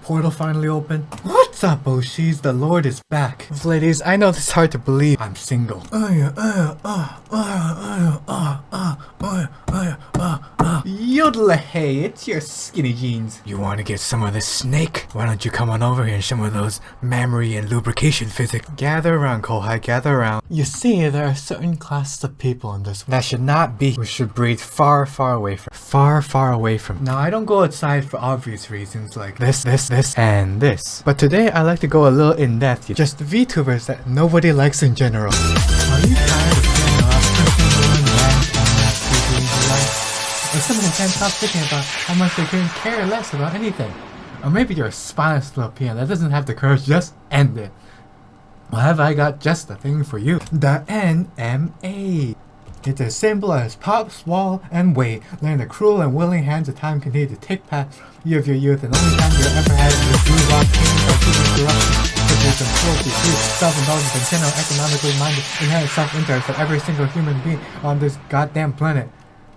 portal finally opened. What's up, Oshis? The Lord is back. Ladies, I know this is hard to believe. I'm single. Yodel, hey, it's your skinny jeans. You want to get some of this snake? Why don't you come on over here and some of those memory and lubrication physics? Gather around, Kohai, gather around. You see, there are certain classes of people in this that should not be. We should breathe far, far away from. Far away from. Now, I don't go outside for obvious reasons like this, and this. But today, I like to go a little in depth. Just VTubers that nobody likes in general. Are you tired of getting or someone who can't stop thinking about how much they couldn't care less about anything? Or maybe you're a spineless little peon that doesn't have the courage to just end it. Well, have I got just the thing for you? The NMA. It's as simple as pop, swallow, and wait. Learn the cruel and willing hands of time continue to take past you of your youth, and the only time you ever had was blue rock kings by choosing corruption. Some cruelty, greed, self-indulgence, and general economically minded inherent self-interest of every single human being on this goddamn planet.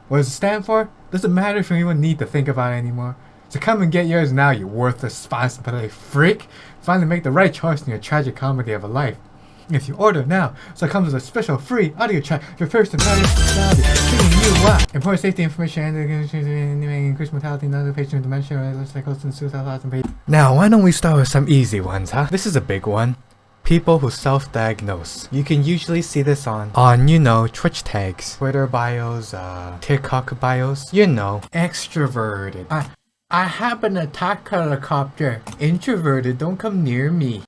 What does it stand for? Doesn't matter if you even need to think about it anymore. So come and get yours now, you worthless, spineless, pathetic freak. Finally make the right choice in your tragic comedy of a life. If you order now, so it comes with a special free audio track for first and personality, singing you up. Important safety information and increased mortality, non-patient dementia, psychosis, and suicide thoughts and pain. Now, why don't we start with some easy ones, huh? This is a big one. People who self-diagnose. You can usually see this on you know, Twitch tags, Twitter bios, TikTok bios, you know. Extroverted. I happen to attack helicopter. Introverted, don't come near me.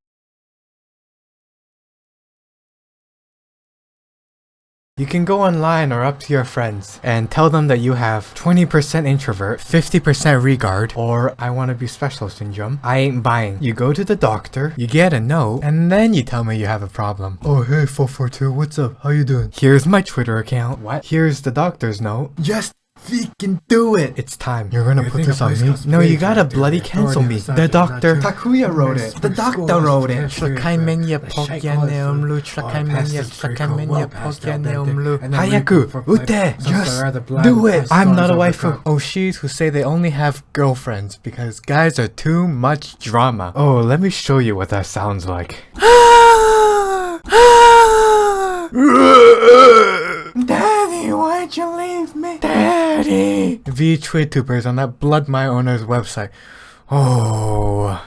You can go online or up to your friends and tell them that you have 20% introvert, 50% regard, or I want to be special syndrome. I ain't buying. You go to the doctor, you get a note, and then you tell me you have a problem. Oh, hey, 442, what's up? How you doing? Here's my Twitter account. What? Here's the doctor's note. Just freaking do it! It's time. You're gonna put this on me? No, you gotta bloody cancel me. The doctor. Takuya wrote it. The doctor wrote it. Hayaku, ute! Just do it! I'm not a waifu. Oshis who say they only have girlfriends because guys are too much drama. Oh, let me show you what that sounds like. Daddy, why'd you leave me? Daddy! Vtubers on that Blood My Owner's website. Oh,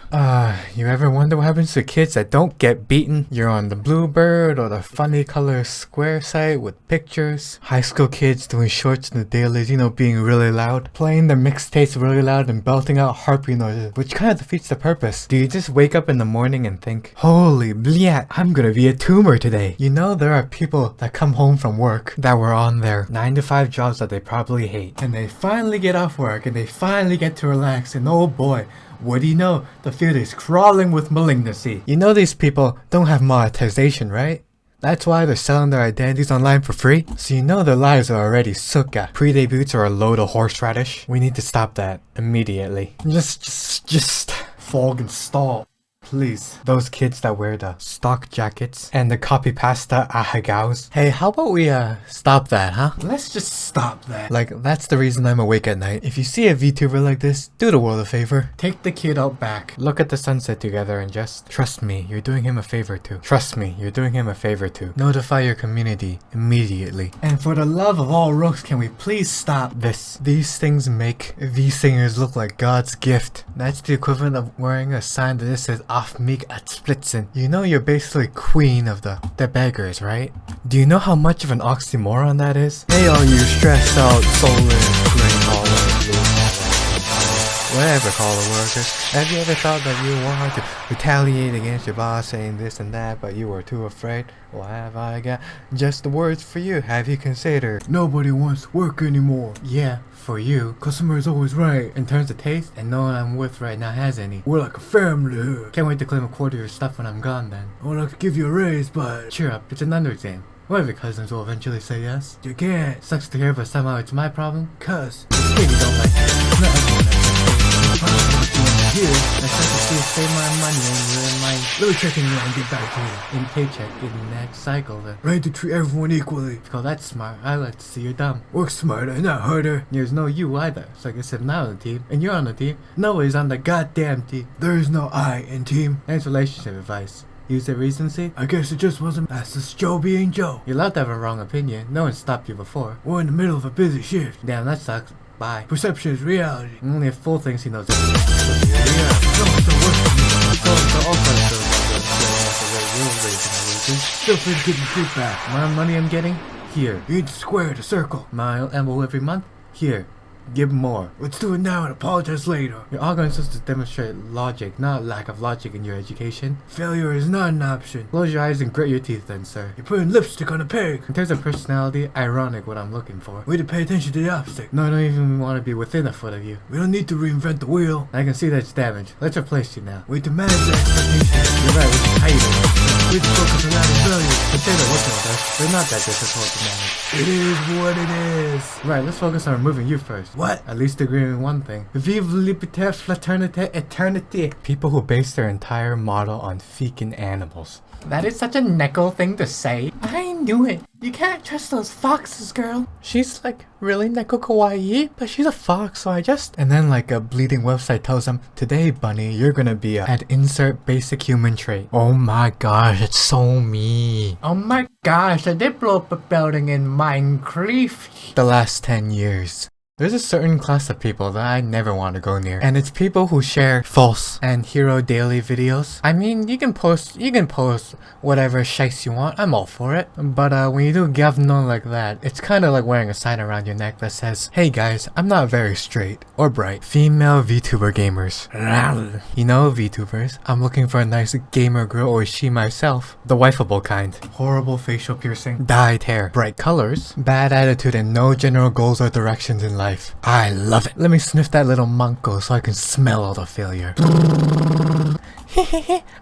you ever wonder what happens to kids that don't get beaten? You're on the Bluebird or the Funny Color Square site with pictures. High school kids doing shorts in the dailies, you know, being really loud. Playing their mixtapes really loud and belting out harpy noises, which kind of defeats the purpose. Do you just wake up in the morning and think, holy bliat, I'm gonna be a tumor today? You know, there are people that come home from work that were on their 9-to-5 jobs that they probably hate. And they finally get off work and they finally get to relax, and oh boy, what do you know? The field is crawling with malignancy. You know these people don't have monetization, right? That's why they're selling their identities online for free. So you know their lives are already sukkah. Pre-debuts are a load of horseradish. We need to stop that immediately. Just fog and stall. Please. Those kids that wear the stock jackets and the copy pasta ahagaos. Hey, how about we stop that, huh? Let's just stop that. Like, that's the reason I'm awake at night. If you see a VTuber like this, do the world a favor. Take the kid out back. Look at the sunset together and just trust me, you're doing him a favor too. Trust me, you're doing him a favor too. Notify your community immediately. And for the love of all rooks, can we please stop this? These things make these singers look like God's gift. That's the equivalent of wearing a sign that says off meek at Splitzen. You know you're basically queen of the beggars, right? Do you know how much of an oxymoron that is? Hey all you stressed out, soulless, green collar, blue collar, whatever collar workers. Have you ever thought that you wanted to retaliate against your boss saying this and that, but you were too afraid? Well, have I got just the words for you? Have you considered nobody wants to work anymore? Yeah, for you, customer is always right in terms of taste, and no one I'm with right now has any. We're like a family. Can't wait to claim a quarter of your stuff when I'm gone then. I would like to give you a raise, but cheer up, it's another exam. One of your cousins will eventually say yes. You can't. Sucks to hear, but somehow it's my problem. Cause the skinny don't like it. Not everyone has here, I start to see save my money and my little checking and get back here. In paycheck, in that cycle there. Right to treat everyone equally. Oh, that's smart. I like to see you're dumb. Work smarter, not harder. There's no you either. So I guess I'm not on the team. And you're on the team. Nobody's on the goddamn team. There is no I in team. Thanks relationship advice. Use the recency? I guess it just wasn't. That's just Joe being Joe. You're allowed to have a wrong opinion. No one stopped you before. We're in the middle of a busy shift. Damn, that sucks. Bye. Perception is reality. Only a fool thinks he knows everything. Feel free to give me feedback. My money I'm getting? Here. You need to square the circle. My MO every month? Here. Give more. Let's do it now and apologize later. You're all going to demonstrate logic, not lack of logic in your education. Failure is not an option. Close your eyes and grit your teeth then, sir. You're putting lipstick on a pig. In terms of personality, ironic what I'm looking for. We need to pay attention to the obstacle. No, I don't even want to be within a foot of you. We don't need to reinvent the wheel. I can see that it's damaged. Let's replace you now. We need to manage the expectations. You're right, we should hide it. We need to focus on adding value. Consider working with us. They're not that difficult to manage. It is what it is. Right, let's focus on removing you first. What? At least agree on one thing. Vive liberté, fraternité, éternité. People who base their entire model on feking animals. That is such a Neko thing to say. I knew it. You can't trust those foxes, girl. She's like really Neko kawaii, but she's a fox, so I just... And then like a bleeding website tells them, today, bunny, you're gonna be at insert basic human trait. Oh my gosh, it's so me. Oh my gosh, I did blow up a building in Minecraft. The last 10 years. There's a certain class of people that I never want to go near, and it's people who share false and hero daily videos. I mean, you can post whatever shites you want, I'm all for it. But when you do govno like that, it's kind of like wearing a sign around your neck that says, hey guys, I'm not very straight or bright. Female VTuber gamers. You know VTubers, I'm looking for a nice gamer girl or she myself. The wifeable kind. Horrible facial piercing, dyed hair, bright colors, bad attitude and no general goals or directions in life. I love it. Let me sniff that little manko so I can smell all the failure.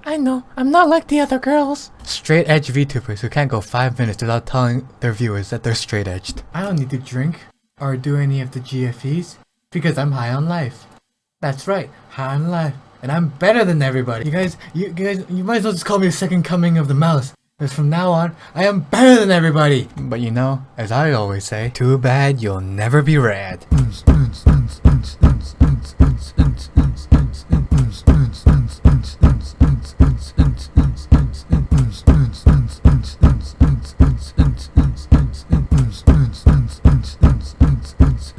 I know, I'm not like the other girls. Straight edge VTubers who can't go 5 minutes without telling their viewers that they're straight edged. I don't need to drink or do any of the GFEs because I'm high on life. That's right, high on life. And I'm better than everybody. You might as well just call me the second coming of the mouse. Because from now on, I am better than everybody! But you know, as I always say, too bad you'll never be rad.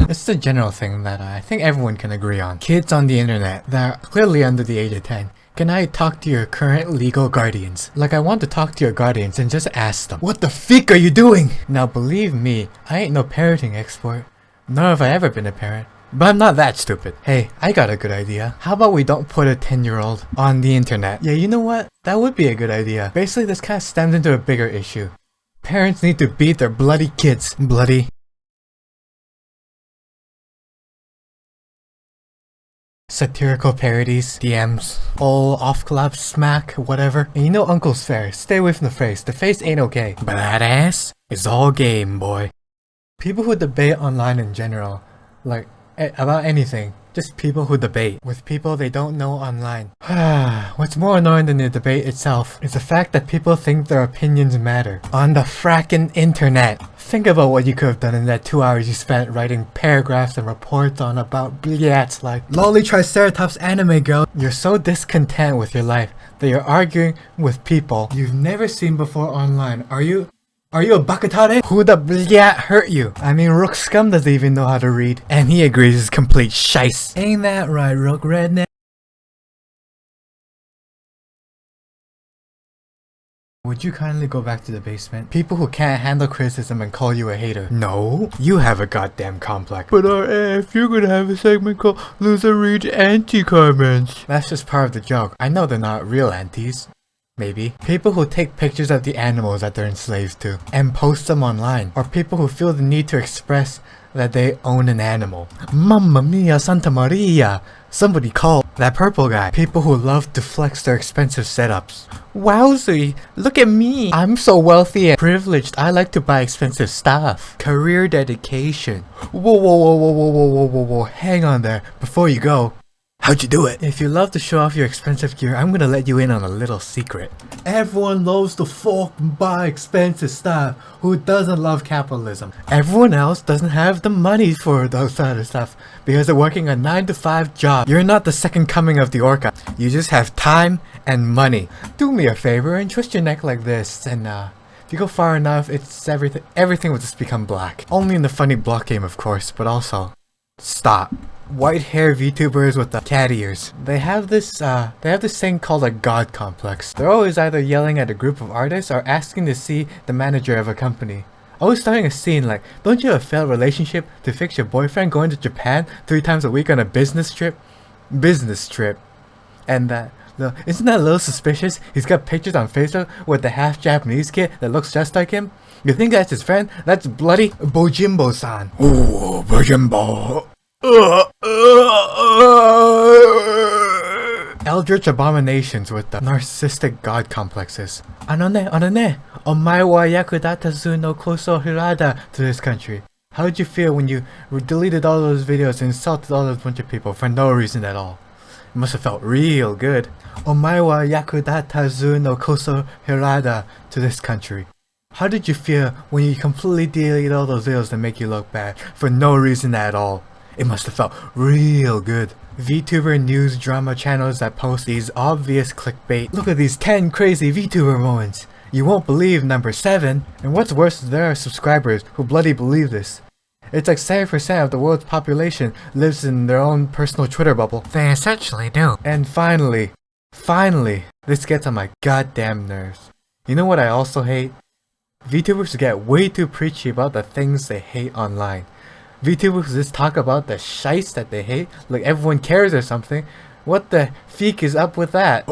It's a general thing that I think everyone can agree on. Kids on the internet that are clearly under the age of 10. Can I talk to your current legal guardians? Like I want to talk to your guardians and just ask them, what the freak are you doing? Now believe me, I ain't no parenting expert. Nor have I ever been a parent. But I'm not that stupid. Hey, I got a good idea. How about we don't put a 10-year-old on the internet? Yeah, you know what? That would be a good idea. Basically, this kind of stems into a bigger issue. Parents need to beat their bloody kids. Bloody. Satirical parodies, DMs, all off collab smack, whatever. And you know Uncle's fair, stay away from the face. The face ain't okay. But that ass is all game, boy. People who debate online in general, like about anything, just people who debate with people they don't know online. What's more annoying than the debate itself is the fact that people think their opinions matter on the frackin' internet. Think about what you could have done in that 2 hours you spent writing paragraphs and reports on about bliats like Lolly Triceratops anime girl. You're so discontent with your life that you're arguing with people you've never seen before online. Are you a bakatare? Who the bliat hurt you? I mean, Rook Scum doesn't even know how to read, and he agrees it's complete shice. Ain't that right, Rook Redneck? Would you kindly go back to the basement? People who can't handle criticism and call you a hater. No, you have a goddamn complex. But RF, you're gonna have a segment called Loser Reads Anti-Comments. That's just part of the joke. I know they're not real antis. Maybe. People who take pictures of the animals that they're enslaved to and post them online. Or people who feel the need to express that they own an animal. Mamma mia, Santa Maria! Somebody call that purple guy. People who love to flex their expensive setups. Wowzy, look at me. I'm so wealthy and privileged. I like to buy expensive stuff. Career dedication. Whoa, whoa, whoa, whoa, whoa, whoa, whoa, whoa, whoa. Hang on there. Before you go. How'd you do it? If you love to show off your expensive gear, I'm gonna let you in on a little secret. Everyone loves to fucking buy expensive stuff. Who doesn't love capitalism? Everyone else doesn't have the money for those other stuff because they're working a 9-to-5 job. You're not the second coming of the orca. You just have time and money. Do me a favor and twist your neck like this, and if you go far enough, it's everything will just become black. Only in the funny block game, of course, but also stop. White hair VTubers with the cat ears. They have this thing called a god complex. They're always either yelling at a group of artists or asking to see the manager of a company. Always starting a scene like, don't you have a failed relationship to fix your boyfriend going to Japan 3 times a week on a business trip? And isn't that a little suspicious? He's got pictures on Facebook with the half Japanese kid that looks just like him. You think that's his friend? That's bloody Bojimbo-san. Ooh, Bojimbo. Eldritch abominations with the narcissistic god complexes. Ano ne, omae wa yakudatazu no koso hirada to this country. How did you feel when you deleted all those videos and insulted all those bunch of people for no reason at all? It must have felt real good. Omae wa yakudatazu no koso hirada to this country. How did you feel when you completely deleted all those videos that make you look bad for no reason at all? It must have felt real good. VTuber news drama channels that post these obvious clickbait. Look at these 10 crazy VTuber moments. You won't believe number 7. And what's worse is there are subscribers who bloody believe this. It's like 70% of the world's population lives in their own personal Twitter bubble. They essentially do. And finally, this gets on my goddamn nerves. You know what I also hate? VTubers get way too preachy about the things they hate online. VTubers just talk about the shites that they hate, like everyone cares or something. What the feek is up with that?